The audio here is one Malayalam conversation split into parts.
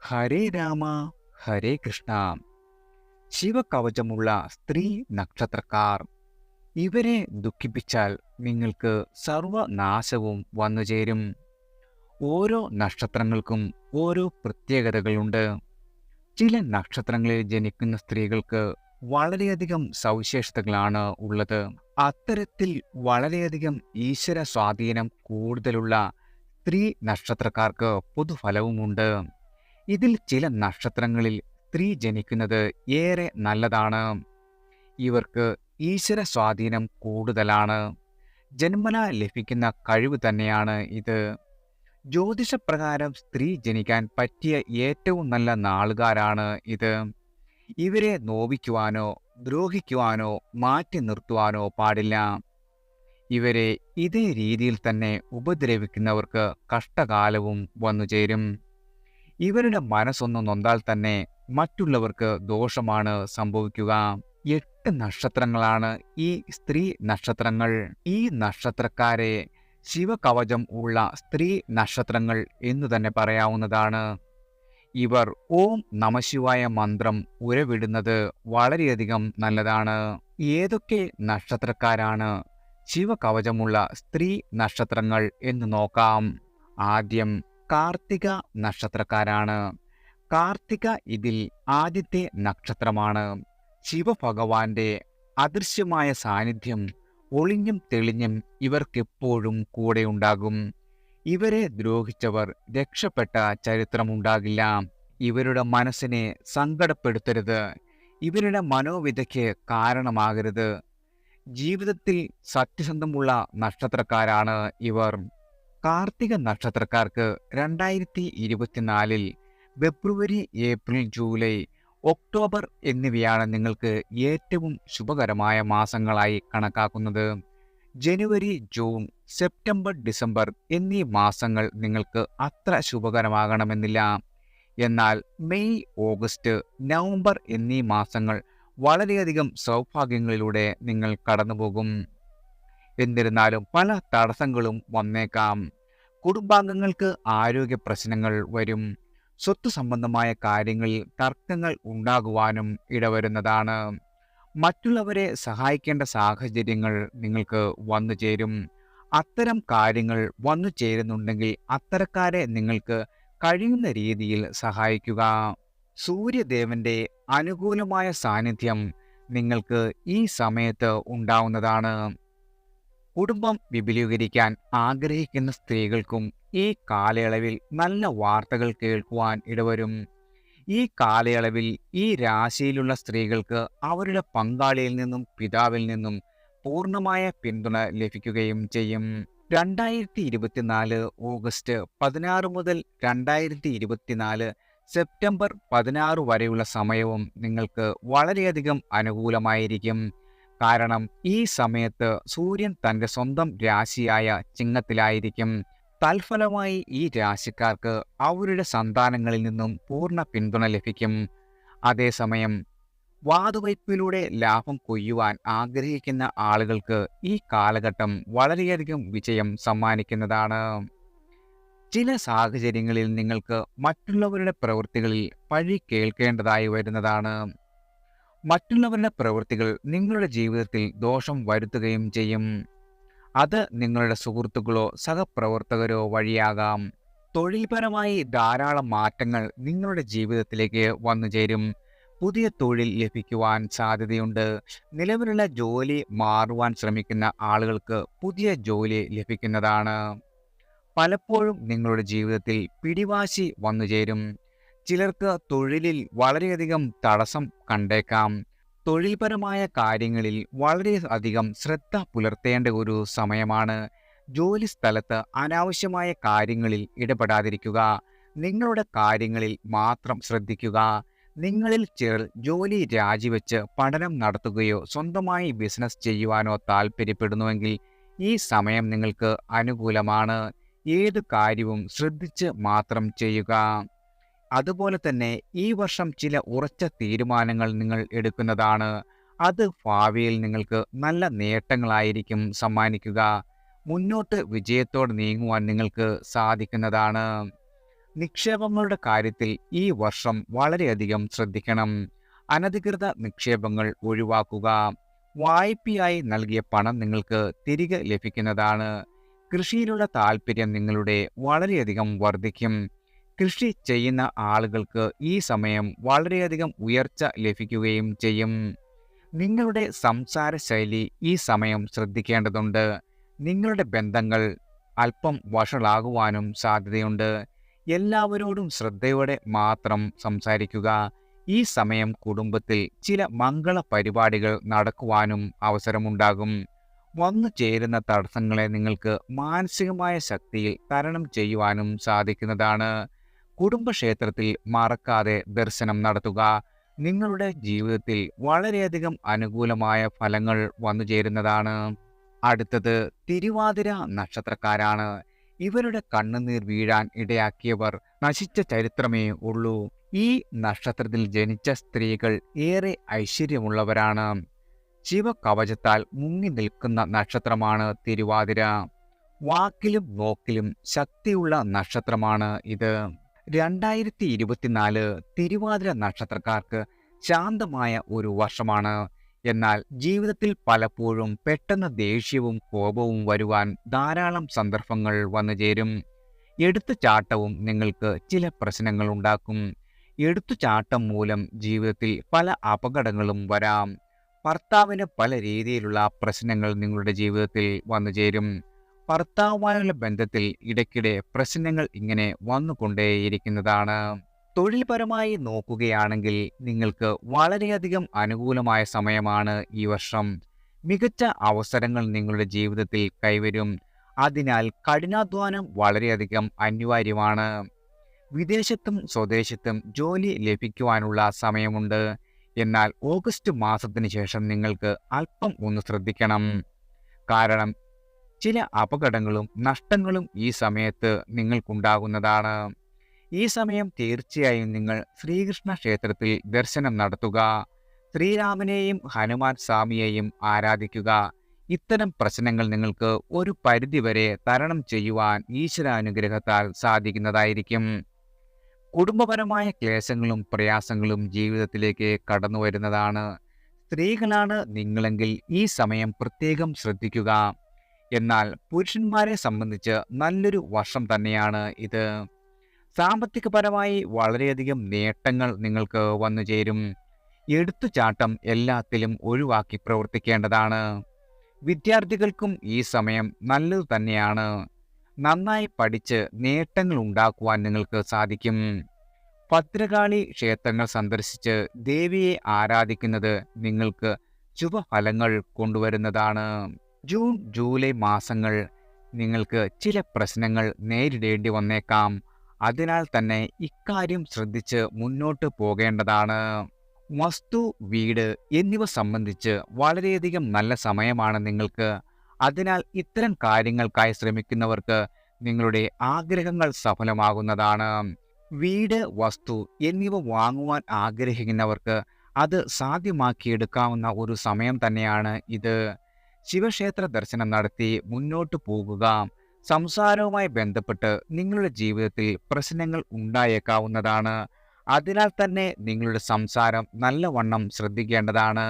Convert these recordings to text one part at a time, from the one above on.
ഹരേ രാമ ഹരേ കൃഷ്ണ. ശിവകവചമുള്ള സ്ത്രീ നക്ഷത്രക്കാർ. ഇവരെ ദുഃഖിപ്പിച്ചാൽ നിങ്ങൾക്ക് സർവനാശവും വന്നുചേരും. ഓരോ നക്ഷത്രങ്ങൾക്കും ഓരോ പ്രത്യേകതകളുണ്ട്. ചില നക്ഷത്രങ്ങളിൽ ജനിക്കുന്ന സ്ത്രീകൾക്ക് വളരെയധികം സവിശേഷതകളാണ് ഉള്ളത്. അത്തരത്തിൽ വളരെയധികം ഈശ്വര സ്വാധീനം കൂടുതലുള്ള സ്ത്രീ നക്ഷത്രക്കാർക്ക് പൊതുഫലവുമുണ്ട്. ഇതിൽ ചില നക്ഷത്രങ്ങളിൽ സ്ത്രീ ജനിക്കുന്നത് ഏറെ നല്ലതാണ്. ഇവർക്ക് ഈശ്വര സ്വാധീനം കൂടുതലാണ്. ജന്മനാ ലഭിക്കുന്ന കഴിവ് തന്നെയാണ് ഇത്. ജ്യോതിഷപ്രകാരം സ്ത്രീ ജനിക്കാൻ പറ്റിയ ഏറ്റവും നല്ല നാളുകാരാണ് ഇത്. ഇവരെ നോവിക്കുവാനോ ദ്രോഹിക്കുവാനോ മാറ്റി നിർത്തുവാനോ പാടില്ല. ഇവരെ ഇതേ രീതിയിൽ തന്നെ ഉപദ്രവിക്കുന്നവർക്ക് കഷ്ടകാലവും വന്നുചേരും. ഇവരുടെ മനസ്സൊന്ന് നൊന്താൽ തന്നെ മറ്റുള്ളവർക്ക് ദോഷമാണ് സംഭവിക്കുക. 8 നക്ഷത്രങ്ങളാണ് ഈ സ്ത്രീ നക്ഷത്രങ്ങൾ. ഈ നക്ഷത്രക്കാരെ ശിവകവചം ഉള്ള സ്ത്രീ നക്ഷത്രങ്ങൾ എന്നു തന്നെ പറയാവുന്നതാണ്. ഇവർ ഓം നമഃശിവായ മന്ത്രം ഉരവിടുന്നത് വളരെയധികം നല്ലതാണ്. ഏതൊക്കെ നക്ഷത്രക്കാരാണ് ശിവകവചമുള്ള സ്ത്രീ നക്ഷത്രങ്ങൾ എന്ന് നോക്കാം. ആദ്യം കാർത്തിക നക്ഷത്രക്കാരാണ്. കാർത്തിക ഇതിൽ ആദ്യത്തെ നക്ഷത്രമാണ്. ശിവഭഗവാന്റെ അദൃശ്യമായ സാന്നിധ്യം ഒളിഞ്ഞും തെളിഞ്ഞും ഇവർക്കെപ്പോഴും കൂടെയുണ്ടാകും. ഇവരെ ദ്രോഹിച്ചവർ രക്ഷപ്പെട്ട ചരിത്രമുണ്ടാകില്ല. ഇവരുടെ മനസ്സിനെ സങ്കടപ്പെടുത്തരുത്. ഇവരുടെ മനോവിധയ്ക്ക് കാരണമാകരുത്. ജീവിതത്തിൽ സത്യസന്ധമുള്ള നക്ഷത്രക്കാരാണ് ഇവർ. കാർത്തിക നക്ഷത്രക്കാർക്ക് 2024 ഫെബ്രുവരി, ഏപ്രിൽ, ജൂലൈ, ഒക്ടോബർ എന്നിവയാണ് നിങ്ങൾക്ക് ഏറ്റവും ശുഭകരമായ മാസങ്ങളായി കണക്കാക്കുന്നത്. ജനുവരി, ജൂൺ, സെപ്റ്റംബർ, ഡിസംബർ എന്നീ മാസങ്ങൾ നിങ്ങൾക്ക് അത്ര ശുഭകരമാകണമെന്നില്ല. എന്നാൽ മെയ്, ഓഗസ്റ്റ്, നവംബർ എന്നീ മാസങ്ങൾ വളരെയധികം സൗഭാഗ്യങ്ങളിലൂടെ നിങ്ങൾ കടന്നുപോകും. എന്നിരുന്നാലും പല തടസ്സങ്ങളും വന്നേക്കാം. കുടുംബാംഗങ്ങൾക്ക് ആരോഗ്യ പ്രശ്നങ്ങൾ വരും. സ്വത്ത് സംബന്ധമായ കാര്യങ്ങളിൽ തർക്കങ്ങൾ ഉണ്ടാകുവാനും ഇടവരുന്നതാണ്. മറ്റുള്ളവരെ സഹായിക്കേണ്ട സാഹചര്യങ്ങൾ നിങ്ങൾക്ക് വന്നു ചേരും. അത്തരം കാര്യങ്ങൾ വന്നു ചേരുന്നുണ്ടെങ്കിൽ അത്തരക്കാരെ നിങ്ങൾക്ക് കഴിയുന്ന രീതിയിൽ സഹായിക്കുക. സൂര്യദേവന്റെ അനുകൂലമായ സാന്നിധ്യം നിങ്ങൾക്ക് ഈ സമയത്ത് ഉണ്ടാവുന്നതാണ്. കുടുംബം വിപുലീകരിക്കാൻ ആഗ്രഹിക്കുന്ന സ്ത്രീകൾക്കും ഈ കാലയളവിൽ നല്ല വാർത്തകൾ കേൾക്കുവാൻ ഇടവരും. ഈ കാലയളവിൽ ഈ രാശിയിലുള്ള സ്ത്രീകൾക്ക് അവരുടെ പങ്കാളിയിൽ നിന്നും പിതാവിൽ നിന്നും പൂർണ്ണമായ പിന്തുണ ലഭിക്കുകയും ചെയ്യും. 2024 ഓഗസ്റ്റ് 16 മുതൽ 2024 സെപ്റ്റംബർ 16 വരെയുള്ള സമയവും നിങ്ങൾക്ക് വളരെയധികം അനുകൂലമായിരിക്കും. കാരണം ഈ സമയത്ത് സൂര്യൻ തൻ്റെ സ്വന്തം രാശിയായ ചിങ്ങത്തിലായിരിക്കും. തൽഫലമായി ഈ രാശിക്കാർക്ക് അവരുടെ സന്താനങ്ങളിൽ നിന്നും പൂർണ്ണ പിന്തുണ ലഭിക്കും. അതേസമയം വാതുവയ്പിലൂടെ ലാഭം കൊയ്യുവാൻ ആഗ്രഹിക്കുന്ന ആളുകൾക്ക് ഈ കാലഘട്ടം വളരെയധികം വിജയം സമ്മാനിക്കുന്നതാണ്. ചില സാഹചര്യങ്ങളിൽ നിങ്ങൾക്ക് മറ്റുള്ളവരുടെ പ്രവൃത്തികളിൽ പഴി കേൾക്കേണ്ടതായി വരുന്നതാണ്. മറ്റുള്ളവരുടെ പ്രവൃത്തികൾ നിങ്ങളുടെ ജീവിതത്തിൽ ദോഷം വരുത്തുകയും ചെയ്യും. അത് നിങ്ങളുടെ സുഹൃത്തുക്കളോ സഹപ്രവർത്തകരോ വഴിയാകാം. തൊഴിൽപരമായി ധാരാളം മാറ്റങ്ങൾ നിങ്ങളുടെ ജീവിതത്തിലേക്ക് വന്നുചേരും. പുതിയ തൊഴിൽ ലഭിക്കുവാൻ സാധ്യതയുണ്ട്. നിലവിലുള്ള ജോലി മാറുവാൻ ശ്രമിക്കുന്ന ആളുകൾക്ക് പുതിയ ജോലി ലഭിക്കുന്നതാണ്. പലപ്പോഴും നിങ്ങളുടെ ജീവിതത്തിൽ പിടിവാശി വന്നുചേരും. ചിലർക്ക് തൊഴിലിൽ വളരെയധികം തടസ്സം കണ്ടേക്കാം. തൊഴിൽപരമായ കാര്യങ്ങളിൽ വളരെയധികം ശ്രദ്ധ പുലർത്തേണ്ട ഒരു സമയമാണ്. ജോലി സ്ഥലത്ത് അനാവശ്യമായ കാര്യങ്ങളിൽ ഇടപെടാതിരിക്കുക. നിങ്ങളുടെ കാര്യങ്ങളിൽ മാത്രം ശ്രദ്ധിക്കുക. നിങ്ങളിൽ ചിലർ ജോലി രാജിവെച്ച് പഠനം നടത്തുകയോ സ്വന്തമായി ബിസിനസ് ചെയ്യുവാനോ താൽപ്പര്യപ്പെടുന്നുവെങ്കിൽ ഈ സമയം നിങ്ങൾക്ക് അനുകൂലമാണ്. ഏത് കാര്യവും ശ്രദ്ധിച്ച് മാത്രം ചെയ്യുക. അതുപോലെ തന്നെ ഈ വർഷം ചില ഉറച്ച തീരുമാനങ്ങൾ നിങ്ങൾ എടുക്കുന്നതാണ്. അത് ഭാവിയിൽ നിങ്ങൾക്ക് നല്ല നേട്ടങ്ങളായിരിക്കും സമ്മാനിക്കുക. മുന്നോട്ട് വിജയത്തോടെ നീങ്ങുവാൻ നിങ്ങൾക്ക് സാധിക്കുന്നതാണ്. നിക്ഷേപങ്ങളുടെ കാര്യത്തിൽ ഈ വർഷം വളരെയധികം ശ്രദ്ധിക്കണം. അനധികൃത നിക്ഷേപങ്ങൾ ഒഴിവാക്കുക. വായ്പയായി നൽകിയ പണം നിങ്ങൾക്ക് തിരികെ ലഭിക്കുന്നതാണ്. കൃഷിയിലുള്ള താല്പര്യം നിങ്ങളുടെ വളരെയധികം വർദ്ധിക്കും. കൃഷി ചെയ്യുന്ന ആളുകൾക്ക് ഈ സമയം വളരെയധികം ഉയർച്ച ലഭിക്കുകയും ചെയ്യും. നിങ്ങളുടെ സംസാര ശൈലി ഈ സമയം ശ്രദ്ധിക്കേണ്ടതുണ്ട്. നിങ്ങളുടെ ബന്ധങ്ങൾ അല്പം വഷളാകുവാനും സാധ്യതയുണ്ട്. എല്ലാവരോടും ശ്രദ്ധയോടെ മാത്രം സംസാരിക്കുക. ഈ സമയം കുടുംബത്തിൽ ചില മംഗള പരിപാടികൾ നടക്കുവാനും അവസരമുണ്ടാകും. വന്നു ചേരുന്ന തടസ്സങ്ങളെ നിങ്ങൾക്ക് മാനസികമായ ശക്തിയിൽ തരണം ചെയ്യുവാനും സാധിക്കുന്നതാണ്. കുടുംബക്ഷേത്രത്തിൽ മറക്കാതെ ദർശനം നടത്തുക. നിങ്ങളുടെ ജീവിതത്തിൽ വളരെയധികം അനുകൂലമായ ഫലങ്ങൾ വന്നു ചേരുന്നതാണ്. അടുത്തത് തിരുവാതിര നക്ഷത്രക്കാരാണ്. ഇവരുടെ കണ്ണുനീർ വീഴാൻ ഇടയാക്കിയവർ നശിച്ച ചരിത്രമേ ഉള്ളൂ. ഈ നക്ഷത്രത്തിൽ ജനിച്ച സ്ത്രീകൾ ഏറെ ഐശ്വര്യമുള്ളവരാണ്. ശിവകവചത്താൽ മുങ്ങി നിൽക്കുന്ന നക്ഷത്രമാണ് തിരുവാതിര. വാക്കിലും നോക്കിലും ശക്തിയുള്ള നക്ഷത്രമാണ് ഇത്. 2024 തിരുവാതിര നക്ഷത്രക്കാർക്ക് ശാന്തമായ ഒരു വർഷമാണ്. എന്നാൽ ജീവിതത്തിൽ പലപ്പോഴും പെട്ടെന്ന് ദേഷ്യവും കോപവും വരുവാൻ ധാരാളം സന്ദർഭങ്ങൾ വന്നുചേരും. എടുത്തുചാട്ടവും നിങ്ങൾക്ക് ചില പ്രശ്നങ്ങൾ ഉണ്ടാക്കും. എടുത്തുചാട്ടം മൂലം ജീവിതത്തിൽ പല അപകടങ്ങളും വരാം. ഭർത്താവിന് പല രീതിയിലുള്ള പ്രശ്നങ്ങൾ നിങ്ങളുടെ ജീവിതത്തിൽ വന്നുചേരും. ഭർത്താവുമായുള്ള ബന്ധത്തിൽ ഇടയ്ക്കിടെ പ്രശ്നങ്ങൾ ഇങ്ങനെ വന്നുകൊണ്ടേയിരിക്കുന്നതാണ്. തൊഴിൽപരമായി നോക്കുകയാണെങ്കിൽ നിങ്ങൾക്ക് വളരെയധികം അനുകൂലമായ സമയമാണ് ഈ വർഷം. മികച്ച അവസരങ്ങൾ നിങ്ങളുടെ ജീവിതത്തിൽ കൈവരും. അതിനാൽ കഠിനാധ്വാനം വളരെയധികം അനിവാര്യമാണ്. വിദേശത്തും സ്വദേശത്തും ജോലി ലഭിക്കുവാനുള്ള സമയമുണ്ട്. എന്നാൽ ഓഗസ്റ്റ് മാസത്തിന് ശേഷം നിങ്ങൾക്ക് അല്പം ഒന്ന് ശ്രദ്ധിക്കണം. കാരണം ചില അപകടങ്ങളും നഷ്ടങ്ങളും ഈ സമയത്ത് നിങ്ങൾക്കുണ്ടാകുന്നതാണ്. ഈ സമയം തീർച്ചയായും നിങ്ങൾ ശ്രീകൃഷ്ണ ക്ഷേത്രത്തിൽ ദർശനം നടത്തുക. ശ്രീരാമനെയും ഹനുമാൻ സ്വാമിയെയും ആരാധിക്കുക. ഇത്തരം പ്രശ്നങ്ങൾ നിങ്ങൾക്ക് ഒരു പരിധിവരെ തരണം ചെയ്യുവാൻ ഈശ്വരാനുഗ്രഹത്താൽ സാധിക്കുന്നതായിരിക്കും. കുടുംബപരമായ ക്ലേശങ്ങളും പ്രയാസങ്ങളും ജീവിതത്തിലേക്ക് കടന്നു വരുന്നതാണ്. സ്ത്രീകളാണ് നിങ്ങളെങ്കിൽ ഈ സമയം പ്രത്യേകം ശ്രദ്ധിക്കുക. എന്നാൽ പുരുഷന്മാരെ സംബന്ധിച്ച് നല്ലൊരു വർഷം തന്നെയാണ് ഇത്. സാമ്പത്തികപരമായി വളരെയധികം നേട്ടങ്ങൾ നിങ്ങൾക്ക് വന്നു ചേരും. എടുത്തുചാട്ടം എല്ലാത്തിലും ഒഴിവാക്കി പ്രവർത്തിക്കേണ്ടതാണ്. വിദ്യാർത്ഥികൾക്കും ഈ സമയം നല്ലതു തന്നെയാണ്. നന്നായി പഠിച്ച് നേട്ടങ്ങൾ ഉണ്ടാക്കുവാൻ നിങ്ങൾക്ക് സാധിക്കും. ഭദ്രകാളി ക്ഷേത്രങ്ങൾ സന്ദർശിച്ച് ദേവിയെ ആരാധിക്കുന്നത് നിങ്ങൾക്ക് ശുഭഫലങ്ങൾ കൊണ്ടുവരുന്നതാണ്. ജൂൺ ജൂലൈ മാസങ്ങൾ നിങ്ങൾക്ക് ചില പ്രശ്നങ്ങൾ നേരിടേണ്ടി വന്നേക്കാം. അതിനാൽ തന്നെ ഇക്കാര്യം ശ്രദ്ധിച്ച് മുന്നോട്ട് പോകേണ്ടതാണ്. വസ്തു, വീട് എന്നിവ സംബന്ധിച്ച് വളരെയധികം നല്ല സമയമാണ് നിങ്ങൾക്ക്. അതിനാൽ ഇത്തരം കാര്യങ്ങൾക്കായി ശ്രമിക്കുന്നവർക്ക് നിങ്ങളുടെ ആഗ്രഹങ്ങൾ സഫലമാകുന്നതാണ്. വീട്, വസ്തു എന്നിവ വാങ്ങുവാൻ ആഗ്രഹിക്കുന്നവർക്ക് അത് സാധ്യമാക്കിയെടുക്കാവുന്ന ഒരു സമയം തന്നെയാണ് ഇത്. ശിവക്ഷേത്ര ദർശനം നടത്തി മുന്നോട്ട് പോകുക. സംസാരവുമായി ബന്ധപ്പെട്ട് നിങ്ങളുടെ ജീവിതത്തിൽ പ്രശ്നങ്ങൾ ഉണ്ടായേക്കാവുന്നതാണ്. അതിനാൽ തന്നെ നിങ്ങളുടെ സംസാരം നല്ലവണ്ണം ശ്രദ്ധിക്കേണ്ടതാണ്.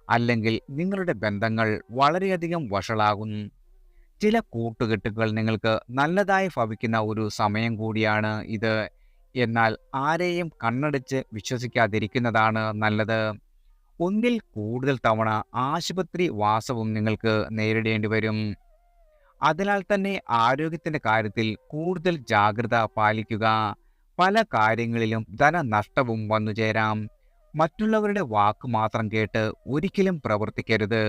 അല്ലെങ്കിൽ നിങ്ങളുടെ ബന്ധങ്ങൾ വളരെയധികം വഷളാകും. ചില കൂട്ടുകെട്ടുകൾ നിങ്ങൾക്ക് നല്ലതായി ഭവിക്കുന്ന ഒരു സമയം കൂടിയാണ് ഇത്. എന്നാൽ ആരെയും കണ്ണടച്ച് വിശ്വസിക്കാതിരിക്കുന്നതാണ് നല്ലത്. ഒന്നിൽ കൂടുതൽ തവണ ആശുപത്രി വാസവും നിങ്ങൾക്ക് നേരിടേണ്ടി വരും. അതിനാൽ തന്നെ ആരോഗ്യത്തിൻ്റെ കാര്യത്തിൽ കൂടുതൽ ജാഗ്രത പാലിക്കുക. പല കാര്യങ്ങളിലും ധനനഷ്ടവും വന്നുചേരാം. മറ്റുള്ളവരുടെ വാക്ക് മാത്രം കേട്ട് ഒരിക്കലും പ്രവർത്തിക്കരുത്.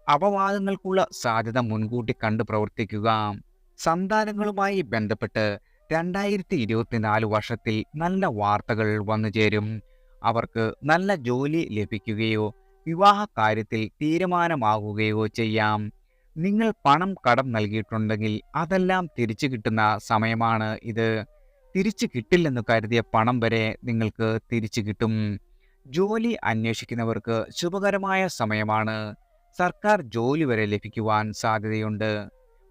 അപവാദങ്ങൾക്കുള്ള സാധ്യത മുൻകൂട്ടി കണ്ട് പ്രവർത്തിക്കുക. സന്താനങ്ങളുമായി ബന്ധപ്പെട്ട് 2024 വർഷത്തിൽ നല്ല വാർത്തകൾ വന്നുചേരും. അവർക്ക് നല്ല ജോലി ലഭിക്കുകയോ വിവാഹ കാര്യത്തിൽ തീരുമാനമാകുകയോ ചെയ്യാം. നിങ്ങൾ പണം കടം നൽകിയിട്ടുണ്ടെങ്കിൽ അതെല്ലാം തിരിച്ചു കിട്ടുന്ന സമയമാണ് ഇത്. തിരിച്ചു കിട്ടില്ലെന്ന് കരുതിയ പണം വരെ നിങ്ങൾക്ക് തിരിച്ചു കിട്ടും. ജോലി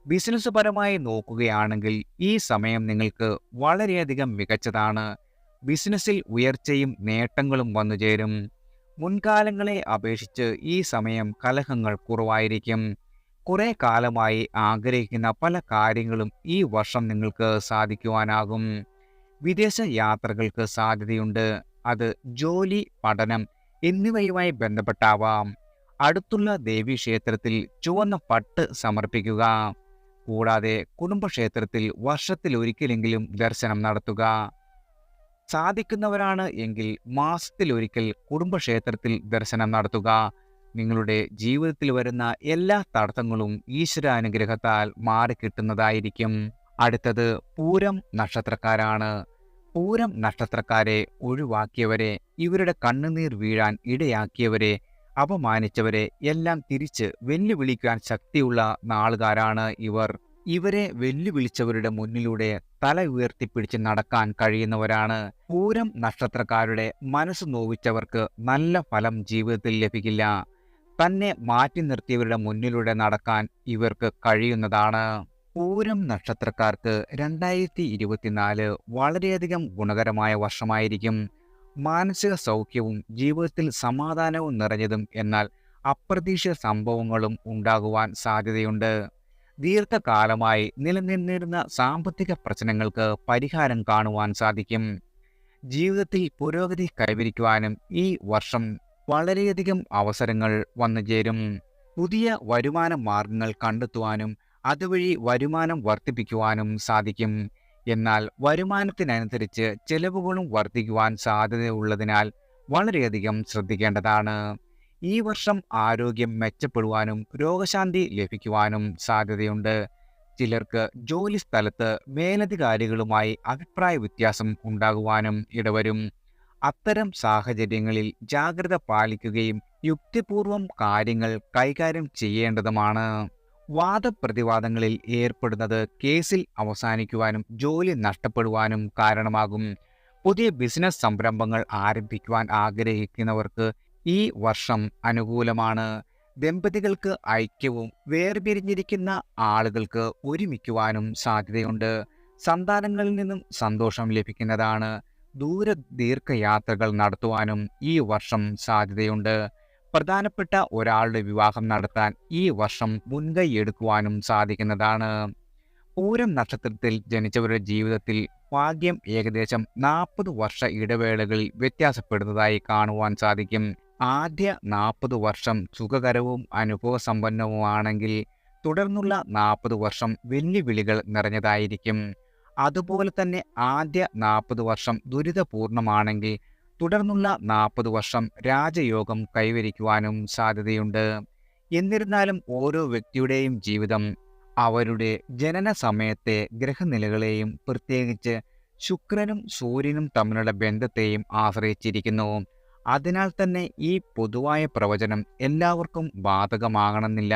ബിസിനസ് പരമായി നോക്കുകയാണെങ്കിൽ ഈ സമയം നിങ്ങൾക്ക് വളരെയധികം മികച്ചതാണ്. ബിസിനസ്സിൽ ഉയർച്ചയും നേട്ടങ്ങളും വന്നുചേരും. മുൻകാലങ്ങളെ അപേക്ഷിച്ച് ഈ സമയം കലഹങ്ങൾ കുറവായിരിക്കും. കുറെ കാലമായി ആഗ്രഹിക്കുന്ന പല കാര്യങ്ങളും ഈ വർഷം നിങ്ങൾക്ക് സാധിക്കുവാനാകും. വിദേശ യാത്രകൾക്ക് സാധ്യതയുണ്ട്. അത് ജോലി, പഠനം എന്നിവയുമായി ബന്ധപ്പെട്ടാവാം. അടുത്തുള്ള ദേവീക്ഷേത്രത്തിൽ ചുവന്ന പട്ട് സമർപ്പിക്കുക. കൂടാതെ കുടുംബക്ഷേത്രത്തിൽ വർഷത്തിലൊരിക്കലെങ്കിലും ദർശനം നടത്തുക. സാധിക്കുന്നവരാണ് എങ്കിൽ മാസത്തിലൊരിക്കൽ കുടുംബക്ഷേത്രത്തിൽ ദർശനം നടത്തുക. നിങ്ങളുടെ ജീവിതത്തിൽ വരുന്ന എല്ലാ തടസ്സങ്ങളും ഈശ്വരാനുഗ്രഹത്താൽ മാറിക്കിട്ടുന്നതായിരിക്കും. അടുത്തത് പൂരം നക്ഷത്രക്കാരാണ്. പൂരം നക്ഷത്രക്കാരെ ഒഴിവാക്കിയവരെ, ഇവരുടെ കണ്ണുനീർ വീഴാൻ ഇടയാക്കിയവരെ, അപമാനിച്ചവരെ എല്ലാം തിരിച്ച് വെല്ലുവിളിക്കാൻ ശക്തിയുള്ള നാളുകാരാണ് ഇവർ. ഇവരെ വെല്ലുവിളിച്ചവരുടെ മുന്നിലൂടെ തല ഉയർത്തിപ്പിടിച്ച് നടക്കാൻ കഴിയുന്നവരാണ്. പൂരം നക്ഷത്രക്കാരുടെ മനസ്സ് നോവിച്ചവർക്ക് നല്ല ഫലം ജീവിതത്തിൽ ലഭിക്കില്ല. തന്നെ മാറ്റി നിർത്തിയവരുടെ മുന്നിലൂടെ നടക്കാൻ ഇവർക്ക് കഴിയുന്നതാണ്. പൂരം നക്ഷത്രക്കാർക്ക് 2024 വളരെയധികം ഗുണകരമായ വർഷമായിരിക്കും. മാനസിക സൗഖ്യവും ജീവിതത്തിൽ സമാധാനവും നിറഞ്ഞതും എന്നാൽ അപ്രതീക്ഷിത സംഭവങ്ങളും ഉണ്ടാകുവാൻ സാധ്യതയുണ്ട്. ദീർഘകാലമായി നിലനിന്നിരുന്ന സാമ്പത്തിക പ്രശ്നങ്ങൾക്ക് പരിഹാരം കാണുവാൻ സാധിക്കും. ജീവിതത്തിൽ പുരോഗതി കൈവരിക്കുവാനും ഈ വർഷം വളരെയധികം അവസരങ്ങൾ വന്നുചേരും. പുതിയ വരുമാന മാർഗങ്ങൾ കണ്ടെത്തുവാനും അതുവഴി വരുമാനം വർദ്ധിപ്പിക്കുവാനും സാധിക്കും. എന്നാൽ വരുമാനത്തിനനുസരിച്ച് ചെലവുകളും വർദ്ധിക്കുവാൻ സാധ്യതയുള്ളതിനാൽ വളരെയധികം ശ്രദ്ധിക്കേണ്ടതാണ്. ഈ വർഷം ആരോഗ്യം മെച്ചപ്പെടുവാനും രോഗശാന്തി ലഭിക്കുവാനും സാധ്യതയുണ്ട്. ചിലർക്ക് ജോലി സ്ഥലത്ത് മേലധികാരികളുമായി അഭിപ്രായ വ്യത്യാസം ഉണ്ടാകുവാനും ഇടവരും. അത്തരം സാഹചര്യങ്ങളിൽ ജാഗ്രത പാലിക്കുകയും യുക്തിപൂർവം കാര്യങ്ങൾ കൈകാര്യം ചെയ്യേണ്ടതുമാണ്. വാദപ്രതിവാദങ്ങളിൽ ഏർപ്പെടുന്നത് കേസിൽ അവസാനിക്കുവാനും ജോലി നഷ്ടപ്പെടുവാനും കാരണമാകും. പുതിയ ബിസിനസ് സംരംഭങ്ങൾ ആരംഭിക്കുവാൻ ആഗ്രഹിക്കുന്നവർക്ക് ഈ വർഷം അനുകൂലമാണ്. ദമ്പതികൾക്ക് ഐക്യവും വേർപിരിഞ്ഞിരിക്കുന്ന ആളുകൾക്ക് ഒരുമിക്കുവാനും സാധ്യതയുണ്ട്. സന്താനങ്ങളിൽ നിന്നും സന്തോഷം ലഭിക്കുന്നതാണ്. ദീർഘയാത്രകൾ നടത്തുവാനും ഈ വർഷം സാധ്യതയുണ്ട്. പ്രധാനപ്പെട്ട ഒരാളുടെ വിവാഹം നടത്താൻ ഈ വർഷം മുൻകൈ എടുക്കുവാനും സാധിക്കുന്നതാണ്. പൂരം നക്ഷത്രത്തിൽ ജനിച്ചവരുടെ ജീവിതത്തിൽ ഭാഗ്യം ഏകദേശം 40 വർഷ ഇടവേളകളിൽ വ്യത്യാസപ്പെടുന്നതായി കാണുവാൻ സാധിക്കും. ആദ്യ 40 വർഷം സുഖകരവും അനുഭവസമ്പന്നവുമാണെങ്കിൽ തുടർന്നുള്ള 40 വർഷം വെല്ലുവിളികൾ നിറഞ്ഞതായിരിക്കും. അതുപോലെ തന്നെ ആദ്യ 40 വർഷം ദുരിതപൂർണമാണെങ്കിൽ തുടർന്നുള്ള 40 വർഷം രാജയോഗം കൈവരിക്കുവാനും സാധ്യതയുണ്ട്. എന്നിരുന്നാലും ഓരോ വ്യക്തിയുടെയും ജീവിതം അവരുടെ ജനന സമയത്തെ ഗ്രഹനിലകളെയും പ്രത്യേകിച്ച് ശുക്രനും സൂര്യനും തമ്മിലുള്ള ബന്ധത്തെയും ആശ്രയിച്ചിരിക്കുന്നു. അതിനാൽ തന്നെ ഈ പൊതുവായ പ്രവചനം എല്ലാവർക്കും ബാധകമാകണമെന്നില്ല.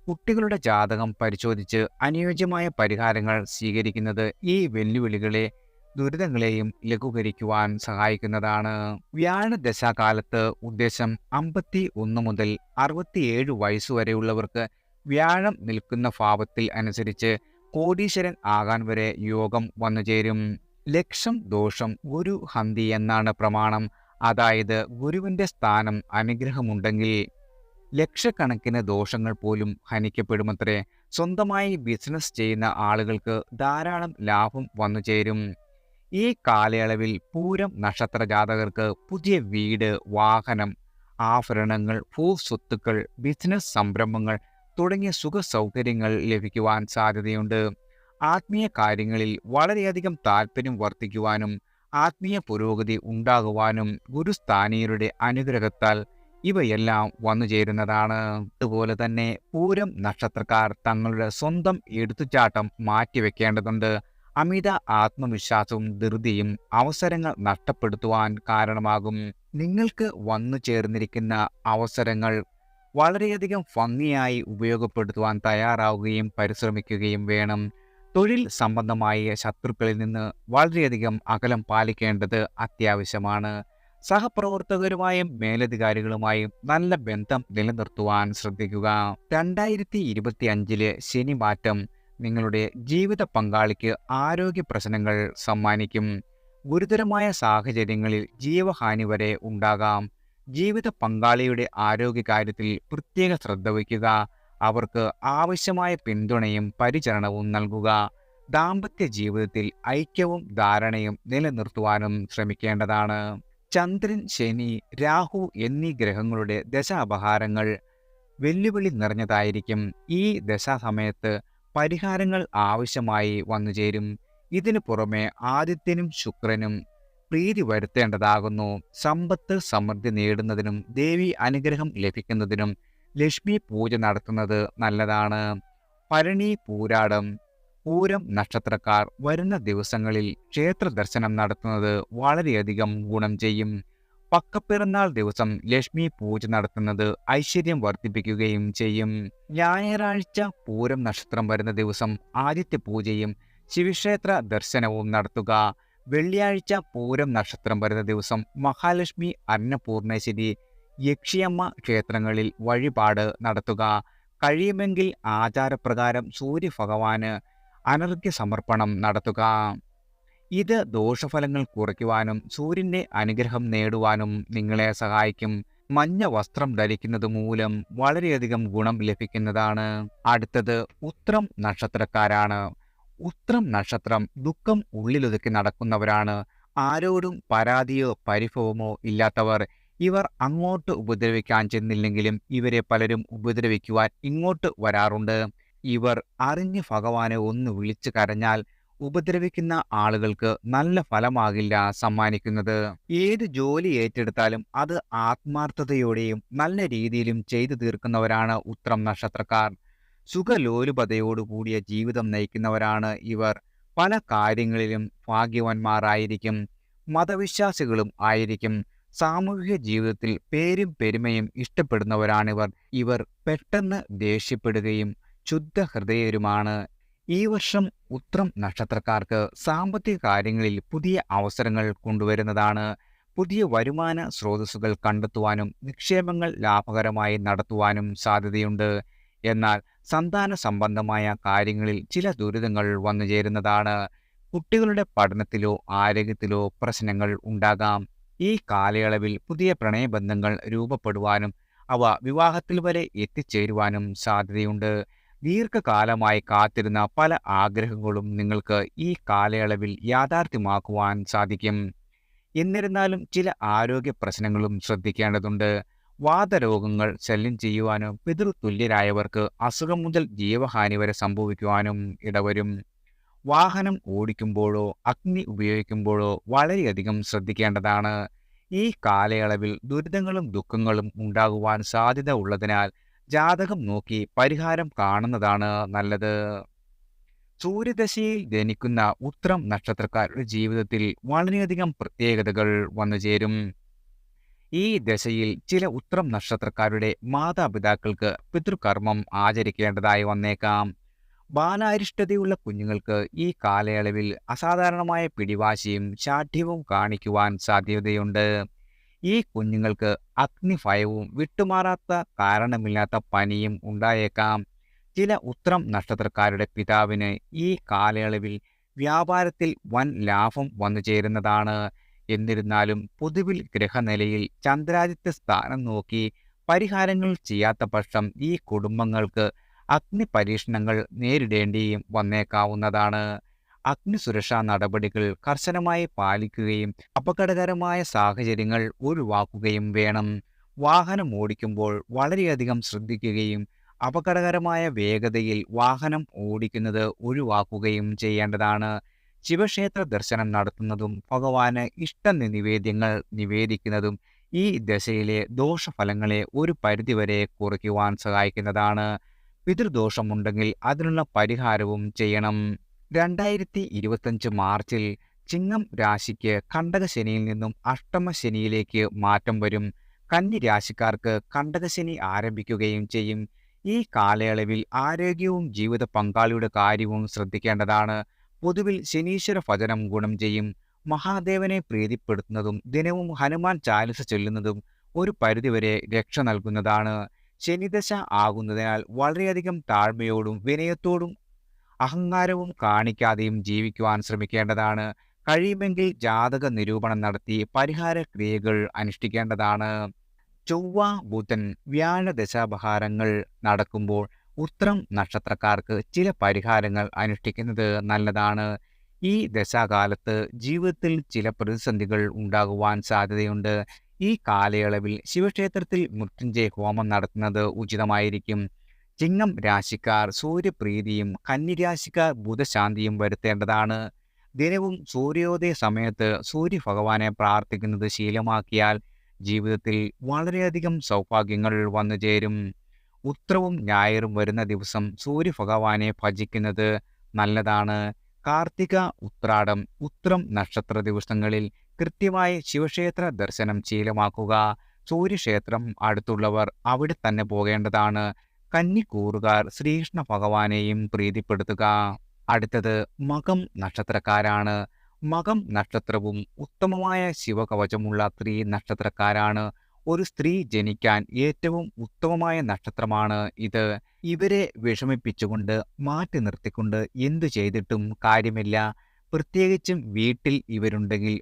കുട്ടികളുടെ ജാതകം പരിശോധിച്ച് അനുയോജ്യമായ പരിഹാരങ്ങൾ സ്വീകരിക്കുന്നത് ഈ വെല്ലുവിളികളെ ദുരിതങ്ങളെയും ലഘൂകരിക്കുവാൻ സഹായിക്കുന്നതാണ്. വ്യാഴദശാകാലത്ത് ഉദ്ദേശം 51 മുതൽ 67 വയസ്സുവരെയുള്ളവർക്ക് വ്യാഴം നിൽക്കുന്ന ഭാവത്തിൽ അനുസരിച്ച് കോടീശ്വരൻ ആകാൻ വരെ യോഗം വന്നുചേരും. ലക്ഷം ദോഷം ഗുരു ഹന്തി എന്നാണ് പ്രമാണം. അതായത് ഗുരുവിന്റെ സ്ഥാനം അനുഗ്രഹമുണ്ടെങ്കിൽ ലക്ഷക്കണക്കിന് ദോഷങ്ങൾ പോലും ഹനിക്കപ്പെടുമത്രേ. സ്വന്തമായി ബിസിനസ് ചെയ്യുന്ന ആളുകൾക്ക് ധാരാളം ലാഭം വന്നുചേരും. ഈ കാലയളവിൽ പൂരം നക്ഷത്ര ജാതകർക്ക് പുതിയ വീട്, വാഹനം, ആഭരണങ്ങൾ, ഭൂസ്വത്തുക്കൾ, ബിസിനസ് സംരംഭങ്ങൾ തുടങ്ങിയ സുഖ സൗകര്യങ്ങൾ ലഭിക്കുവാൻ സാധ്യതയുണ്ട്. ആത്മീയ കാര്യങ്ങളിൽ വളരെയധികം താല്പര്യം വർദ്ധിക്കുവാനും ആത്മീയ പുരോഗതി ഉണ്ടാകുവാനും ഗുരുസ്ഥാനീയരുടെ അനുഗ്രഹത്താൽ ഇവയെല്ലാം വന്നുചേരുന്നതാണ്. അതുപോലെ തന്നെ പൂരം നക്ഷത്രക്കാർ തങ്ങളുടെ സ്വന്തം എടുത്തുചാട്ടം മാറ്റിവെക്കേണ്ടതുണ്ട്. അമിത ആത്മവിശ്വാസവും ധൃതിയും അവസരങ്ങൾ നഷ്ടപ്പെടുത്തുവാൻ കാരണമാകും. നിങ്ങൾക്ക് വന്നു ചേർന്നിരിക്കുന്ന അവസരങ്ങൾ വളരെയധികം ഭംഗിയായി ഉപയോഗപ്പെടുത്തുവാൻ തയ്യാറാവുകയും പരിശ്രമിക്കുകയും വേണം. തൊഴിൽ സംബന്ധമായ ശത്രുക്കളിൽ നിന്ന് വളരെയധികം അകലം പാലിക്കേണ്ടത് അത്യാവശ്യമാണ്. സഹപ്രവർത്തകരുമായും മേലധികാരികളുമായും നല്ല ബന്ധം നിലനിർത്തുവാൻ ശ്രദ്ധിക്കുക. 2025 ശനി മാറ്റം നിങ്ങളുടെ ജീവിത പങ്കാളിക്ക് ആരോഗ്യ പ്രശ്നങ്ങൾ സമ്മാനിക്കും. ഗുരുതരമായ സാഹചര്യങ്ങളിൽ ജീവഹാനി വരെ ഉണ്ടാകാം. ജീവിത പങ്കാളിയുടെ ആരോഗ്യകാര്യത്തിൽ പ്രത്യേക ശ്രദ്ധ വയ്ക്കുക. അവർക്ക് ആവശ്യമായ പിന്തുണയും പരിചരണവും നൽകുക. ദാമ്പത്യ ജീവിതത്തിൽ ഐക്യവും ധാരണയും നിലനിർത്തുവാനും ശ്രമിക്കേണ്ടതാണ്. ചന്ദ്രൻ, ശനി, രാഹു എന്നീ ഗ്രഹങ്ങളുടെ ദശാപഹാരങ്ങൾ വെല്ലുവിളി നിറഞ്ഞതായിരിക്കും. ഈ ദശാസമയത്ത് പരിഹാരങ്ങൾ ആവശ്യമായി വന്നുചേരും. ഇതിനു പുറമെ ആദിത്യനും ശുക്രനും പ്രീതി വരുത്തേണ്ടതാകുന്നു. സമ്പത്ത് സമൃദ്ധി നേടുന്നതിനും ദേവി അനുഗ്രഹം ലഭിക്കുന്നതിനും ലക്ഷ്മി പൂജ നടത്തുന്നത് നല്ലതാണ്. ഭരണി, പൂരാടം, പൂരം നക്ഷത്രക്കാർ വരുന്ന ദിവസങ്ങളിൽ ക്ഷേത്ര ദർശനം നടത്തുന്നത് വളരെയധികം ഗുണം ചെയ്യും. പക്കപ്പിറന്നാൾ ദിവസം ലക്ഷ്മി പൂജ നടത്തുന്നത് ഐശ്വര്യം വർദ്ധിപ്പിക്കുകയും ചെയ്യും. ഞായറാഴ്ച പൂരം നക്ഷത്രം വരുന്ന ദിവസം ആദിത്യ പൂജയും ശിവക്ഷേത്ര ദർശനവും നടത്തുക. വെള്ളിയാഴ്ച പൂരം നക്ഷത്രം വരുന്ന ദിവസം മഹാലക്ഷ്മി, അന്നപൂർണേശ്വരി, യക്ഷിയമ്മ ക്ഷേത്രങ്ങളിൽ വഴിപാട് നടത്തുക. കഴിയുമെങ്കിൽ ആചാരപ്രകാരം സൂര്യഭഗവാന് അനർഘ്യ സമർപ്പണം നടത്തുക. ഇത് ദോഷഫലങ്ങൾ കുറയ്ക്കുവാനും സൂര്യന്റെ അനുഗ്രഹം നേടുവാനും നിങ്ങളെ സഹായിക്കും. മഞ്ഞ വസ്ത്രം ധരിക്കുന്നത് മൂലം വളരെയധികം ഗുണം ലഭിക്കുന്നതാണ്. അടുത്തത് ഉത്രം നക്ഷത്രക്കാരാണ്. ഉത്രം നക്ഷത്രം ദുഃഖം ഉള്ളിലൊതുക്കി നടക്കുന്നവരാണ്. ആരോടും പരാതിയോ പരിഭവമോ ഇല്ലാത്തവർ. ഇവർ അങ്ങോട്ട് ഉപദ്രവിക്കാൻ ചെന്നില്ലെങ്കിലും ഇവരെ പലരും ഉപദ്രവിക്കുവാൻ ഇങ്ങോട്ട് വരാറുണ്ട്. ഇവർ അറിഞ്ഞ് ഭഗവാനെ ഒന്ന് വിളിച്ചു കരഞ്ഞാൽ ഉപദ്രവിക്കുന്ന ആളുകൾക്ക് നല്ല ഫലമാകില്ല സമ്മാനിക്കുന്നത്. ഏത് ജോലി ഏറ്റെടുത്താലും അത് ആത്മാർത്ഥതയോടെയും നല്ല രീതിയിലും ചെയ്തു തീർക്കുന്നവരാണ് ഉത്രം നക്ഷത്രക്കാർ. സുഖലോലുപതയോടുകൂടിയ ജീവിതം നയിക്കുന്നവരാണ് ഇവർ. പല കാര്യങ്ങളിലും ഭാഗ്യവാന്മാരായിരിക്കും. മതവിശ്വാസികളും ആയിരിക്കും. സാമൂഹിക ജീവിതത്തിൽ പേരും പെരുമയും ഇഷ്ടപ്പെടുന്നവരാണിവർ. ഇവർ പെട്ടെന്ന് ദേഷ്യപ്പെടുകയും ശുദ്ധ ഹൃദയരുമാണ്. ഈ വർഷം ഉത്രം നക്ഷത്രക്കാർക്ക് സാമ്പത്തിക കാര്യങ്ങളിൽ പുതിയ അവസരങ്ങൾ കൊണ്ടുവരുന്നതാണ്. പുതിയ വരുമാന സ്രോതസ്സുകൾ കണ്ടെത്തുവാനും നിക്ഷേപങ്ങൾ ലാഭകരമായി നടത്തുവാനും സാധ്യതയുണ്ട്. എന്നാൽ സന്താന സംബന്ധമായ കാര്യങ്ങളിൽ ചില ദുരിതങ്ങൾ വന്നുചേരുന്നതാണ്. കുട്ടികളുടെ പഠനത്തിലോ ആരോഗ്യത്തിലോ പ്രശ്നങ്ങൾ ഉണ്ടാകാം. ഈ കാലയളവിൽ പുതിയ പ്രണയബന്ധങ്ങൾ രൂപപ്പെടുവാനും അവ വിവാഹത്തിൽ വരെ എത്തിച്ചേരുവാനും സാധ്യതയുണ്ട്. ദീർഘകാലമായി കാത്തിരുന്ന പല ആഗ്രഹങ്ങളും നിങ്ങൾക്ക് ഈ കാലയളവിൽ യാഥാർത്ഥ്യമാക്കുവാൻ സാധിക്കും. എന്നിരുന്നാലും ചില ആരോഗ്യ പ്രശ്നങ്ങളും ശ്രദ്ധിക്കേണ്ടതുണ്ട്. വാതരോഗങ്ങൾ ശല്യം ചെയ്യുവാനും പിതൃതുല്യരായവർക്ക് അസുഖം മുതൽ ജീവഹാനി വരെ സംഭവിക്കുവാനും ഇടവരും. വാഹനം ഓടിക്കുമ്പോഴോ അഗ്നി ഉപയോഗിക്കുമ്പോഴോ വളരെയധികം ശ്രദ്ധിക്കേണ്ടതാണ്. ഈ കാലയളവിൽ ദുരിതങ്ങളും ദുഃഖങ്ങളും ഉണ്ടാകുവാൻ സാധ്യത ഉള്ളതിനാൽ ജാതകം നോക്കി പരിഹാരം കാണുന്നതാണ് നല്ലത്. സൂര്യദശയിൽ ജനിക്കുന്ന ഉത്രം നക്ഷത്രക്കാരുടെ ജീവിതത്തിൽ വളരെയധികം പ്രത്യേകതകൾ വന്നുചേരും. ഈ ദശയിൽ ചില ഉത്രം നക്ഷത്രക്കാരുടെ മാതാപിതാക്കൾക്ക് പിതൃകർമ്മം ആചരിക്കേണ്ടതായി വന്നേക്കാം. ബാലാരിഷ്ടതയുള്ള കുഞ്ഞുങ്ങൾക്ക് ഈ കാലയളവിൽ അസാധാരണമായ പിടിവാശിയും ശാഠ്യവും കാണിക്കുവാൻ സാധ്യതയുണ്ട്. ഈ കുഞ്ഞുങ്ങൾക്ക് അഗ്നിഭയവും വിട്ടുമാറാത്ത കാരണമില്ലാത്ത പനിയും ഉണ്ടായേക്കാം. ചില ഉത്രം നക്ഷത്രക്കാരുടെ പിതാവിന് ഈ കാലയളവിൽ വ്യാപാരത്തിൽ വൻ ലാഭം വന്നുചേരുന്നതാണ്. എന്നിരുന്നാലും പൊതുവിൽ ഗ്രഹനിലയിൽ ചന്ദ്രാദിത്യ സ്ഥാനം നോക്കി പരിഹാരങ്ങൾ ചെയ്യാത്ത പക്ഷം ഈ കുടുംബങ്ങൾക്ക് അഗ്നി പരീക്ഷണങ്ങൾ നേരിടേണ്ടിയും വന്നേക്കാവുന്നതാണ്. അഗ്നിസുരക്ഷാ നടപടികൾ കർശനമായി പാലിക്കുകയും അപകടകരമായ സാഹചര്യങ്ങൾ ഒഴിവാക്കുകയും വേണം. വാഹനം ഓടിക്കുമ്പോൾ വളരെയധികം ശ്രദ്ധിക്കുകയും അപകടകരമായ വേഗതയിൽ വാഹനം ഓടിക്കുന്നത് ഒഴിവാക്കുകയും ചെയ്യേണ്ടതാണ്. ശിവക്ഷേത്ര ദർശനം നടത്തുന്നതും ഭഗവാന് നിവേദ്യങ്ങൾ നിവേദിക്കുന്നതും ഈ ദശയിലെ ദോഷഫലങ്ങളെ ഒരു പരിധിവരെ കുറയ്ക്കുവാൻ സഹായിക്കുന്നതാണ്. പിതൃദോഷമുണ്ടെങ്കിൽ അതിനുള്ള പരിഹാരവും ചെയ്യണം. 2025 മാർച്ചിൽ ചിങ്ങം രാശിക്ക് കണ്ടകശനിയിൽ നിന്നും അഷ്ടമശനിയിലേക്ക് മാറ്റം വരും. കന്നി രാശിക്കാർക്ക് കണ്ടകശനി ആരംഭിക്കുകയും ചെയ്യും. ഈ കാലയളവിൽ ആരോഗ്യവും ജീവിത പങ്കാളിയുടെ കാര്യവും ശ്രദ്ധിക്കേണ്ടതാണ്. പൊതുവിൽ ശനീശ്വര ഭജനം ഗുണം ചെയ്യും. മഹാദേവനെ പ്രീതിപ്പെടുത്തുന്നതും ദിനവും ഹനുമാൻ ചാലിസ ചൊല്ലുന്നതും ഒരു പരിധിവരെ രക്ഷ നൽകുന്നതാണ്. ശനിദശ ആകുന്നതിനാൽ വളരെയധികം താഴ്മയോടും വിനയത്തോടും അഹങ്കാരവും കാണിക്കാതെയും ജീവിക്കുവാൻ ശ്രമിക്കേണ്ടതാണ്. കഴിയുമെങ്കിൽ ജാതക നിരൂപണം നടത്തി പരിഹാര ക്രിയകൾ അനുഷ്ഠിക്കേണ്ടതാണ്. ചൊവ്വ, ബുധൻ, വ്യാഴ ദശാപഹാരങ്ങൾ നടക്കുമ്പോൾ ഉത്രം നക്ഷത്രക്കാർക്ക് ചില പരിഹാരങ്ങൾ അനുഷ്ഠിക്കുന്നത് നല്ലതാണ്. ഈ ദശാകാലത്ത് ജീവിതത്തിൽ ചില പ്രതിസന്ധികൾ ഉണ്ടാകുവാൻ സാധ്യതയുണ്ട്. ഈ കാലയളവിൽ ശിവക്ഷേത്രത്തിൽ മൃത്യുഞ്ജയ ഹോമം നടത്തുന്നത് ഉചിതമായിരിക്കും. ചിങ്ങം രാശിക്കാർ സൂര്യപ്രീതിയും കന്നിരാശിക്കാർ ബുധശാന്തിയും വരുത്തേണ്ടതാണ്. ദിനവും സൂര്യോദയ സമയത്ത് സൂര്യഭഗവാനെ പ്രാർത്ഥിക്കുന്നത് ശീലമാക്കിയാൽ ജീവിതത്തിൽ വളരെയധികം സൗഭാഗ്യങ്ങൾ വന്നു ചേരും. ഉത്രവും ഞായറും വരുന്ന ദിവസം സൂര്യഭഗവാനെ ഭജിക്കുന്നത് നല്ലതാണ്. കാർത്തിക, ഉത്രാടം, ഉത്രം നക്ഷത്ര ദിവസങ്ങളിൽ കൃത്യമായി ശിവക്ഷേത്ര ദർശനം ശീലമാക്കുക. സൂര്യക്ഷേത്രം അടുത്തുള്ളവർ അവിടെ തന്നെ പോകേണ്ടതാണ്. കന്നിക്കൂറുകാർ ശ്രീകൃഷ്ണ ഭഗവാനെയും പ്രീതിപ്പെടുത്തുക. അടുത്തത് മകം നക്ഷത്രക്കാരാണ്. മകം നക്ഷത്രവും ഉത്തമമായ ശിവകവചമുള്ള സ്ത്രീ നക്ഷത്രക്കാരാണ്. ഒരു സ്ത്രീ ജനിക്കാൻ ഏറ്റവും ഉത്തമമായ നക്ഷത്രമാണ് ഇത്. ഇവരെ വിഷമിപ്പിച്ചുകൊണ്ട് മാറ്റി നിർത്തിക്കൊണ്ട് എന്തു ചെയ്തിട്ടും കാര്യമില്ല. പ്രത്യേകിച്ചും വീട്ടിൽ ഇവരുണ്ടെങ്കിൽ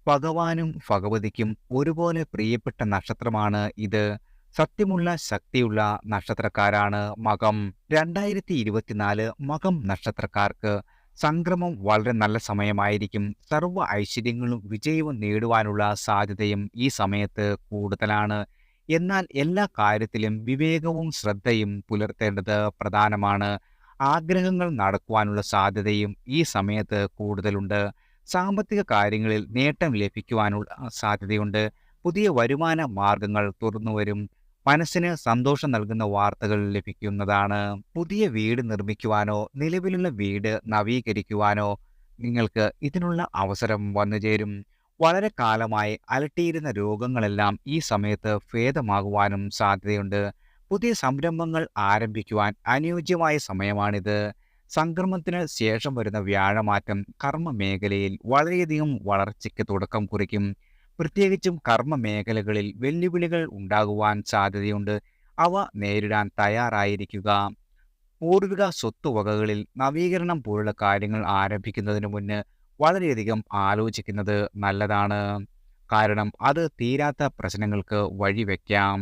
ഭഗവാനും ഭഗവതിക്കും ഒരുപോലെ പ്രിയപ്പെട്ട നക്ഷത്രമാണ് ഇത്. സത്യമുള്ള ശക്തിയുള്ള നക്ഷത്രക്കാരാണ് മകം. 2024 മകം നക്ഷത്രക്കാർക്ക് സംക്രമം വളരെ നല്ല സമയമായിരിക്കും. സർവ്വ ഐശ്വര്യങ്ങളും വിജയവും നേടുവാനുള്ള സാധ്യതയും ഈ സമയത്ത് കൂടുതലാണ്. എന്നാൽ എല്ലാ കാര്യത്തിലും വിവേകവും ശ്രദ്ധയും പുലർത്തേണ്ടത് പ്രധാനമാണ്. ആഗ്രഹങ്ങൾ നടക്കുവാനുള്ള സാധ്യതയും ഈ സമയത്ത് കൂടുതലുണ്ട്. സാമ്പത്തിക കാര്യങ്ങളിൽ നേട്ടം ലഭിക്കുവാനുള്ള സാധ്യതയുണ്ട്. പുതിയ വരുമാന മാർഗങ്ങൾ തുറന്നുവരും. മനസ്സിന് സന്തോഷം നൽകുന്ന വാർത്തകൾ ലഭിക്കുന്നതാണ്. പുതിയ വീട് നിർമ്മിക്കുവാനോ നിലവിലുള്ള വീട് നവീകരിക്കുവാനോ നിങ്ങൾക്ക് ഇതിനുള്ള അവസരം വന്നുചേരും. വളരെ കാലമായി അലട്ടിയിരുന്ന രോഗങ്ങളെല്ലാം ഈ സമയത്ത് ഭേദമാകുവാനും സാധ്യതയുണ്ട്. പുതിയ സംരംഭങ്ങൾ ആരംഭിക്കുവാൻ അനുയോജ്യമായ സമയമാണിത്. സംക്രമണത്തിന് ശേഷം വരുന്ന വ്യാഴമാറ്റം കർമ്മ മേഖലയിൽ വളരെയധികം വളർച്ചയ്ക്ക് തുടക്കം കുറിക്കും. പ്രത്യേകിച്ചും കർമ്മ മേഖലകളിൽ വെല്ലുവിളികൾ ഉണ്ടാകുവാൻ സാധ്യതയുണ്ട്. അവ നേരിടാൻ തയ്യാറായിരിക്കുക. പൂർവിക സ്വത്തുവകകളിൽ നവീകരണം പോലുള്ള കാര്യങ്ങൾ ആരംഭിക്കുന്നതിന് മുന്ന് വളരെയധികം ആലോചിക്കുന്നത് നല്ലതാണ്. കാരണം അത് തീരാത്ത പ്രശ്നങ്ങൾക്ക് വഴിവെക്കാം.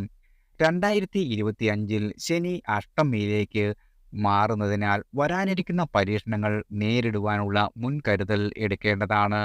2025 ശനി അഷ്ടമിയിലേക്ക് മാറുന്നതിനാൽ വരാനിരിക്കുന്ന പരീക്ഷണങ്ങൾ നേരിടുവാനുള്ള മുൻകരുതൽ എടുക്കേണ്ടതാണ്.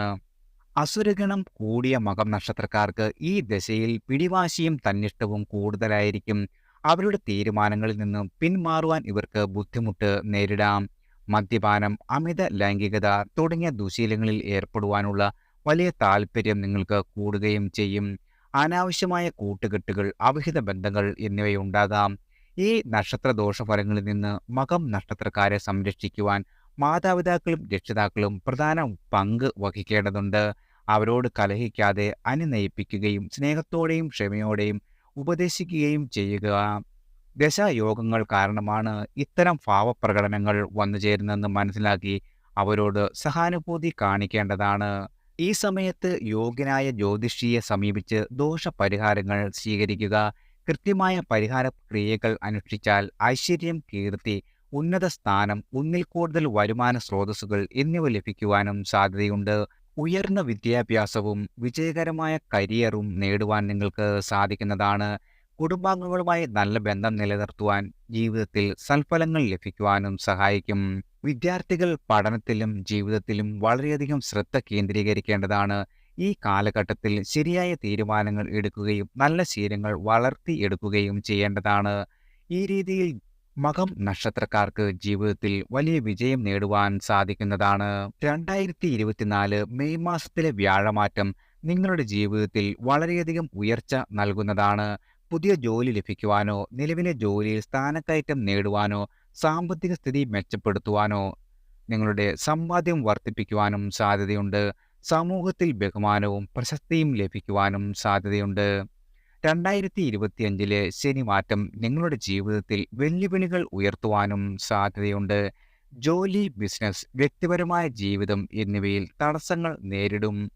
അസുരഗണം കൂടിയ മകം നക്ഷത്രക്കാർക്ക് ഈ ദശയിൽ പിടിവാശിയും തന്നിഷ്ടവും കൂടുതലായിരിക്കും. അവരുടെ തീരുമാനങ്ങളിൽ നിന്നും പിന്മാറുവാൻ ഇവർക്ക് ബുദ്ധിമുട്ട് നേരിടാം. മദ്യപാനം, അമിത ലൈംഗികത തുടങ്ങിയ ദുശീലങ്ങളിൽ ഏർപ്പെടുവാനുള്ള വലിയ താല്പര്യം നിങ്ങൾക്ക് കൂടുകയും ചെയ്യും. അനാവശ്യമായ കൂട്ടുകെട്ടുകൾ, അവിഹിത ബന്ധങ്ങൾ എന്നിവയുണ്ടാകാം. ഈ നക്ഷത്ര ദോഷഫലങ്ങളിൽ നിന്ന് മകം നക്ഷത്രക്കാരെ സംരക്ഷിക്കുവാൻ മാതാപിതാക്കളും രക്ഷിതാക്കളും പ്രധാന പങ്ക് വഹിക്കേണ്ടതുണ്ട്. അവരോട് കലഹിക്കാതെ അനുനയിപ്പിക്കുകയും സ്നേഹത്തോടെയും ക്ഷമയോടെയും ഉപദേശിക്കുകയും ചെയ്യുക. ദശായോഗങ്ങൾ കാരണമാണ് ഇത്തരം ഭാവപ്രകടനങ്ങൾ വന്നുചേരുന്നതെന്ന് മനസ്സിലാക്കി അവരോട് സഹാനുഭൂതി കാണിക്കേണ്ടതാണ്. ഈ സമയത്ത് യോഗ്യനായ ജ്യോതിഷിയെ സമീപിച്ച് ദോഷപരിഹാരങ്ങൾ സ്വീകരിക്കുക. കൃത്യമായ പരിഹാര ക്രിയകൾ അനുഷ്ഠിച്ചാൽ ഐശ്വര്യം, കീർത്തി, ഉന്നത സ്ഥാനം, ഒന്നിൽ കൂടുതൽ വരുമാന സ്രോതസ്സുകൾ എന്നിവ ലഭിക്കുവാനും സാധ്യതയുണ്ട്. ഉയർന്ന വിദ്യാഭ്യാസവും വിജയകരമായ കരിയറും നേടുവാൻ നിങ്ങൾക്ക് സാധിക്കുന്നതാണ്. കുടുംബാംഗങ്ങളുമായി നല്ല ബന്ധം നിലനിർത്തുവാൻ ജീവിതത്തിൽ സൽഫലങ്ങൾ ലഭിക്കുവാനും സഹായിക്കും. വിദ്യാർത്ഥികൾ പഠനത്തിലും ജീവിതത്തിലും വളരെയധികം ശ്രദ്ധ കേന്ദ്രീകരിക്കേണ്ടതാണ്. ഈ കാലഘട്ടത്തിൽ ശരിയായ തീരുമാനങ്ങൾ എടുക്കുകയും നല്ല ശീലങ്ങൾ വളർത്തിയെടുക്കുകയും ചെയ്യേണ്ടതാണ്. ഈ രീതിയിൽ മകം നക്ഷത്രക്കാർക്ക് ജീവിതത്തിൽ വലിയ വിജയം നേടുവാൻ സാധിക്കുന്നതാണ്. 2024 മെയ് മാസത്തിലെ വ്യാഴമാറ്റം നിങ്ങളുടെ ജീവിതത്തിൽ വളരെയധികം ഉയർച്ച നൽകുന്നതാണ്. പുതിയ ജോലി ലഭിക്കുവാനോ നിലവിലെ ജോലിയിൽ സ്ഥാനക്കയറ്റം നേടുവാനോ സാമ്പത്തിക സ്ഥിതി മെച്ചപ്പെടുത്തുവാനോ നിങ്ങളുടെ സമ്പാദ്യം വർദ്ധിപ്പിക്കുവാനും സാധ്യതയുണ്ട്. സമൂഹത്തിൽ ബഹുമാനവും പ്രശസ്തിയും ലഭിക്കുവാനും സാധ്യതയുണ്ട്. 2025 ശനിമാറ്റം നിങ്ങളുടെ ജീവിതത്തിൽ വെല്ലുവിളികൾ ഉയർത്തുവാനും സാധ്യതയുണ്ട്. ജോലി, ബിസിനസ്, വ്യക്തിപരമായ ജീവിതം എന്നിവയിൽ തടസ്സങ്ങൾ നേരിടും.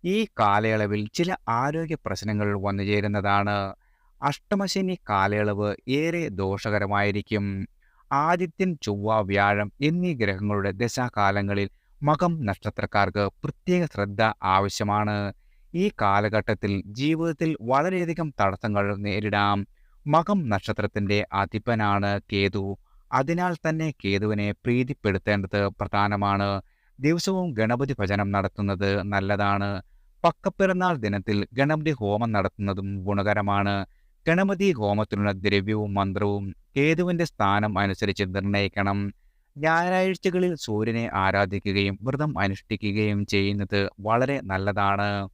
ഈ കാലയളവിൽ ചില ആരോഗ്യ പ്രശ്നങ്ങൾ വന്നുചേരുന്നതാണ്. അഷ്ടമശനി കാലയളവ് ഏറെ ദോഷകരമായിരിക്കും. ആദിത്യൻ, ചൊവ്വ, വ്യാഴം എന്നീ ഗ്രഹങ്ങളുടെ ദശാകാലങ്ങളിൽ മകം നക്ഷത്രക്കാർക്ക് പ്രത്യേക ശ്രദ്ധ ആവശ്യമാണ്. ഈ കാലഘട്ടത്തിൽ ജീവിതത്തിൽ വളരെയധികം തടസ്സങ്ങൾ നേരിടാം. മകം നക്ഷത്രത്തിന്റെ അധിപനാണ് കേതു. അതിനാൽ തന്നെ കേതുവിനെ പ്രീതിപ്പെടുത്തേണ്ടത് പ്രധാനമാണ്. ദിവസവും ഗണപതി ഭജനം നടത്തുന്നത് നല്ലതാണ്. പക്കപ്പിറന്നാൾ ദിനത്തിൽ ഗണപതി ഹോമം നടത്തുന്നതും ഗുണകരമാണ്. ഗണപതി ഹോമത്തിനുള്ള ദ്രവ്യവും മന്ത്രവും കേതുവിന്റെ സ്ഥാനം അനുസരിച്ച് നിർണ്ണയിക്കണം. ഞായറാഴ്ചകളിൽ സൂര്യനെ ആരാധിക്കുകയും വ്രതം അനുഷ്ഠിക്കുകയും ചെയ്യുന്നത് വളരെ നല്ലതാണ്.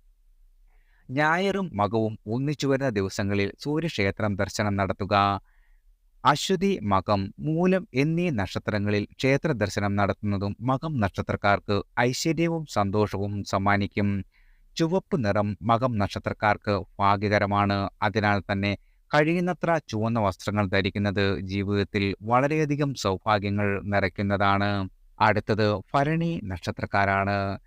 ഞായറും മകവും ഒന്നിച്ചു വരുന്ന ദിവസങ്ങളിൽ സൂര്യക്ഷേത്രം ദർശനം നടത്തുക. അശ്വതി, മകം, മൂലം എന്നീ നക്ഷത്രങ്ങളിൽ ക്ഷേത്ര ദർശനം നടത്തുന്നതും മകം നക്ഷത്രക്കാർക്ക് ഐശ്വര്യവും സന്തോഷവും സമ്മാനിക്കും. ചുവപ്പ് നിറം മകം നക്ഷത്രക്കാർക്ക് ഭാഗ്യകരമാണ്. അതിനാൽ തന്നെ കഴിയുന്നത്ര ചുവന്ന വസ്ത്രങ്ങൾ ധരിക്കുന്നത് ജീവിതത്തിൽ വളരെയധികം സൗഭാഗ്യങ്ങൾ നിറയ്ക്കുന്നതാണ്. അടുത്തത് ഭരണി നക്ഷത്രക്കാരാണ്.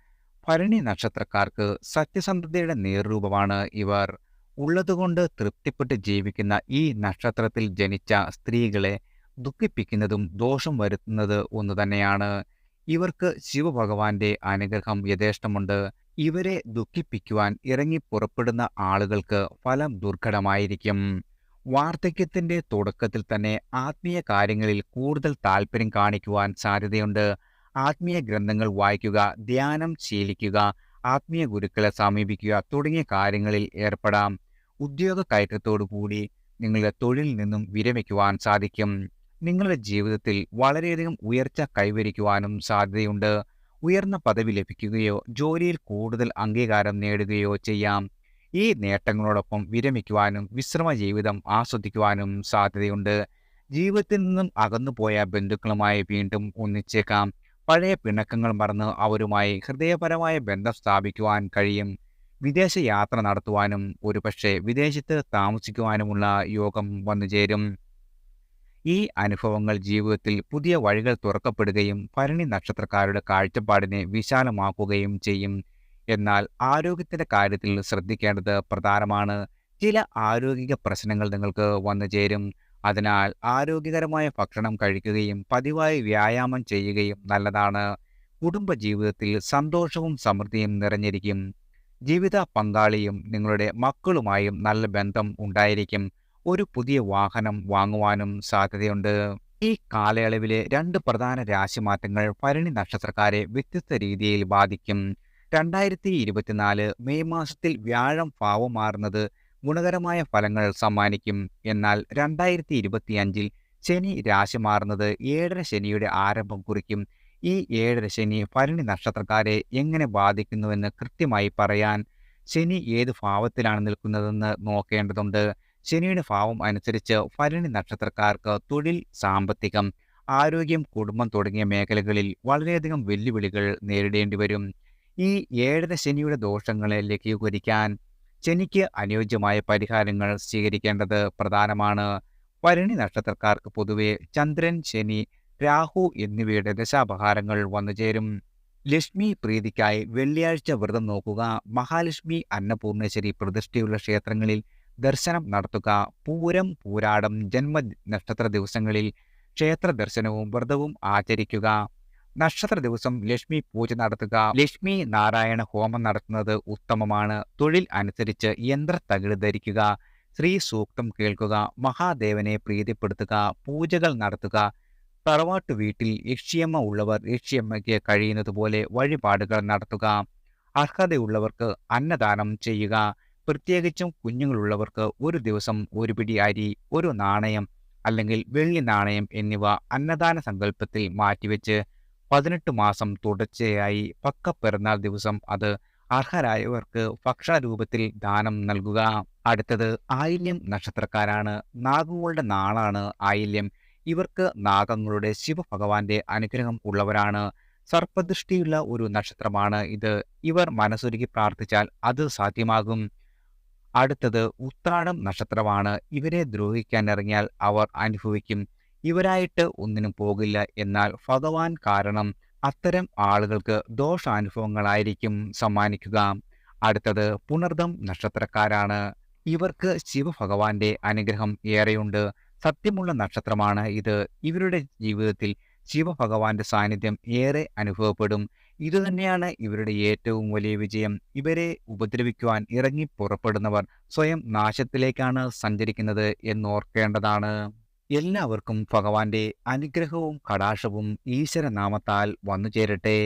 ഭരണി നക്ഷത്രക്കാർക്ക് സത്യസന്ധതയുടെ നേർരൂപമാണ് ഇവർ. ഉള്ളതുകൊണ്ട് തൃപ്തിപ്പെട്ട് ജീവിക്കുന്ന ഈ നക്ഷത്രത്തിൽ ജനിച്ച സ്ത്രീകളെ ദുഃഖിപ്പിക്കുന്നതും ദോഷം വരുത്തുന്നത് ഒന്നു തന്നെയാണ്. ഇവർക്ക് ശിവഭഗവാന്റെ അനുഗ്രഹം യഥേഷ്ടമുണ്ട്. ഇവരെ ദുഃഖിപ്പിക്കുവാൻ ഇറങ്ങി പുറപ്പെടുന്ന ആളുകൾക്ക് ഫലം ദുർഘടമായിരിക്കും. വാർദ്ധക്യത്തിന്റെ തുടക്കത്തിൽ തന്നെ ആത്മീയ കാര്യങ്ങളിൽ കൂടുതൽ താല്പര്യം കാണിക്കുവാൻ സാധ്യതയുണ്ട്. ആത്മീയ ഗ്രന്ഥങ്ങൾ വായിക്കുക, ധ്യാനം ശീലിക്കുക, ആത്മീയ ഗുരുക്കളെ സമീപിക്കുക തുടങ്ങിയ കാര്യങ്ങളിൽ ഏർപ്പെടാം. ഉദ്യോഗ കയറ്റത്തോടുകൂടി നിങ്ങളുടെ തൊഴിലിൽ നിന്നും വിരമിക്കുവാൻ സാധിക്കും. നിങ്ങളുടെ ജീവിതത്തിൽ വളരെയധികം ഉയർച്ച കൈവരിക്കുവാനും സാധ്യതയുണ്ട്. ഉയർന്ന പദവി ലഭിക്കുകയോ ജോലിയിൽ കൂടുതൽ അംഗീകാരം നേടുകയോ ചെയ്യാം. ഈ നേട്ടങ്ങളോടൊപ്പം വിരമിക്കുവാനും വിശ്രമ ജീവിതം ആസ്വദിക്കുവാനും സാധ്യതയുണ്ട്. ജീവിതത്തിൽ നിന്നും അകന്നുപോയ ബന്ധുക്കളുമായി വീണ്ടും ഒന്നിച്ചേക്കാം. പഴയ പിണക്കങ്ങൾ മറന്ന് അവരുമായി ഹൃദയപരമായ ബന്ധം സ്ഥാപിക്കുവാൻ കഴിയും. വിദേശ യാത്ര നടത്തുവാനും ഒരുപക്ഷെ വിദേശത്ത് താമസിക്കുവാനുമുള്ള യോഗം വന്നുചേരും. ഈ അനുഭവങ്ങൾ ജീവിതത്തിൽ പുതിയ വഴികൾ തുറക്കപ്പെടുകയും ഭരണി നക്ഷത്രക്കാരുടെ കാഴ്ചപ്പാടിനെ വിശാലമാക്കുകയും ചെയ്യും. എന്നാൽ ആരോഗ്യത്തിന്റെ കാര്യത്തിൽ ശ്രദ്ധിക്കേണ്ടത് പ്രധാനമാണ്. ചില ആരോഗ്യ പ്രശ്നങ്ങൾ നിങ്ങൾക്ക് വന്നുചേരും. അതിനാൽ ആരോഗ്യകരമായ ഭക്ഷണം കഴിക്കുകയും പതിവായി വ്യായാമം ചെയ്യുകയും നല്ലതാണ്. കുടുംബജീവിതത്തിൽ സന്തോഷവും സമൃദ്ധിയും നിറഞ്ഞിരിക്കും. ജീവിത പങ്കാളിയും നിങ്ങളുടെ മക്കളുമായും നല്ല ബന്ധം ഉണ്ടായിരിക്കും. ഒരു പുതിയ വാഹനം വാങ്ങുവാനും സാധ്യതയുണ്ട്. ഈ കാലയളവിലെ രണ്ട് പ്രധാന രാശിമാറ്റങ്ങൾ ഭരണി നക്ഷത്രക്കാരെ വ്യത്യസ്ത രീതിയിൽ ബാധിക്കും. 2024 മെയ് മാസത്തിൽ വ്യാഴം ഭാവം മാറുന്നത് ഗുണകരമായ ഫലങ്ങൾ സമ്മാനിക്കും. എന്നാൽ 2025 ശനി രാശി മാറുന്നത് ഏഴര ശനിയുടെ ആരംഭം കുറിക്കും. ഈ ഏഴര ശനി ഭരണി നക്ഷത്രക്കാരെ എങ്ങനെ ബാധിക്കുന്നുവെന്ന് കൃത്യമായി പറയാൻ ശനി ഏത് ഭാവത്തിലാണ് നിൽക്കുന്നതെന്ന് നോക്കേണ്ടതുണ്ട്. ശനിയുടെ ഭാവം അനുസരിച്ച് ഭരണി നക്ഷത്രക്കാർക്ക് തൊഴിൽ, സാമ്പത്തികം, ആരോഗ്യം, കുടുംബം തുടങ്ങിയ മേഖലകളിൽ വളരെയധികം വെല്ലുവിളികൾ നേരിടേണ്ടി വരും. ഈ ഏഴര ശനിയുടെ ദോഷങ്ങളെ ലഘൂകരിക്കാൻ ശനിക്ക് അനുയോജ്യമായ പരിഹാരങ്ങൾ സ്വീകരിക്കേണ്ടത് പ്രധാനമാണ്. ഭരണി നക്ഷത്രക്കാർക്ക് പൊതുവെ ചന്ദ്രൻ, ശനി, രാഹു എന്നിവയുടെ ദശാപഹാരങ്ങൾ വന്നുചേരും. ലക്ഷ്മി പ്രീതിക്കായി വെള്ളിയാഴ്ച വ്രതം നോക്കുക. മഹാലക്ഷ്മി, അന്നപൂർണേശ്വരി പ്രതിഷ്ഠയുള്ള ക്ഷേത്രങ്ങളിൽ ദർശനം നടത്തുക. പൂരം, പൂരാടം, ജന്മ നക്ഷത്ര ദിവസങ്ങളിൽ ക്ഷേത്ര ദർശനവും വ്രതവും ആചരിക്കുക. നക്ഷത്ര ദിവസം ലക്ഷ്മി പൂജ നടത്തുക. ലക്ഷ്മി നാരായണ ഹോമം നടത്തുന്നത് ഉത്തമമാണ്. തൊഴിൽ അനുസരിച്ച് യന്ത്രത്തകിട് ധരിക്കുക. ശ്രീ സൂക്തം കേൾക്കുക. മഹാദേവനെ പ്രീതിപ്പെടുത്തുക. പൂജകൾ നടത്തുക. തറവാട്ടു വീട്ടിൽ യക്ഷിയമ്മ ഉള്ളവർ യക്ഷിയമ്മയ്ക്ക് കഴിയുന്നതുപോലെ വഴിപാടുകൾ നടത്തുക. അർഹതയുള്ളവർക്ക് അന്നദാനം ചെയ്യുക. പ്രത്യേകിച്ചും കുഞ്ഞുങ്ങളുള്ളവർക്ക് ഒരു ദിവസം ഒരു പിടി അരി, ഒരു നാണയം അല്ലെങ്കിൽ വെള്ളി നാണയം എന്നിവ അന്നദാന സങ്കല്പത്തിൽ മാറ്റിവെച്ച് 18 മാസം തുടർച്ചയായി പക്കപ്പിറന്നാൾ ദിവസം അത് അർഹരായവർക്ക് ഭക്ഷണരൂപത്തിൽ ദാനം നൽകുക. അടുത്തത് ആയില്യം നക്ഷത്രക്കാരാണ്. നാഗങ്ങളുടെ നാളാണ് ആയില്യം. ഇവർക്ക് നാഗങ്ങളുടെ ശിവഭഗവാന്റെ അനുഗ്രഹം ഉള്ളവരാണ്. സർപ്പദൃഷ്ടിയുള്ള ഒരു നക്ഷത്രമാണ് ഇത്. ഇവർ മനസ്സൊരുക്കി പ്രാർത്ഥിച്ചാൽ അത് സാധ്യമാകും. അടുത്തത് ഉത്രാടം നക്ഷത്രമാണ്. ഇവരെ ദ്രോഹിക്കാൻ ഇറങ്ങിയാൽ അവർ അനുഭവിക്കും. ഇവരായിട്ട് ഒന്നിനും പോകില്ല. എന്നാൽ ഭഗവാൻ കാരണം അത്തരം ആളുകൾക്ക് ദോഷാനുഭവങ്ങളായിരിക്കും സമ്മാനിക്കുക. അടുത്തത് പുണർദം നക്ഷത്രക്കാരാണ്. ഇവർക്ക് ശിവഭഗവാന്റെ അനുഗ്രഹം ഏറെയുണ്ട്. സത്യമുള്ള നക്ഷത്രമാണ് ഇത്. ഇവരുടെ ജീവിതത്തിൽ ശിവഭഗവാന്റെ സാന്നിധ്യം ഏറെ അനുഭവപ്പെടും. ഇതുതന്നെയാണ് ഇവരുടെ ഏറ്റവും വലിയ വിജയം. ഇവരെ ഉപദ്രവിക്കുവാൻ ഇറങ്ങി പുറപ്പെടുന്നവർ സ്വയം നാശത്തിലേക്കാണ് സഞ്ചരിക്കുന്നത് എന്നോർക്കേണ്ടതാണ്. എല്ലാവർക്കും ഭഗവാന്റെ അനുഗ്രഹവും കടാക്ഷവും ഈശ്വരനാമത്താൽ വന്നു ചേരട്ടെ.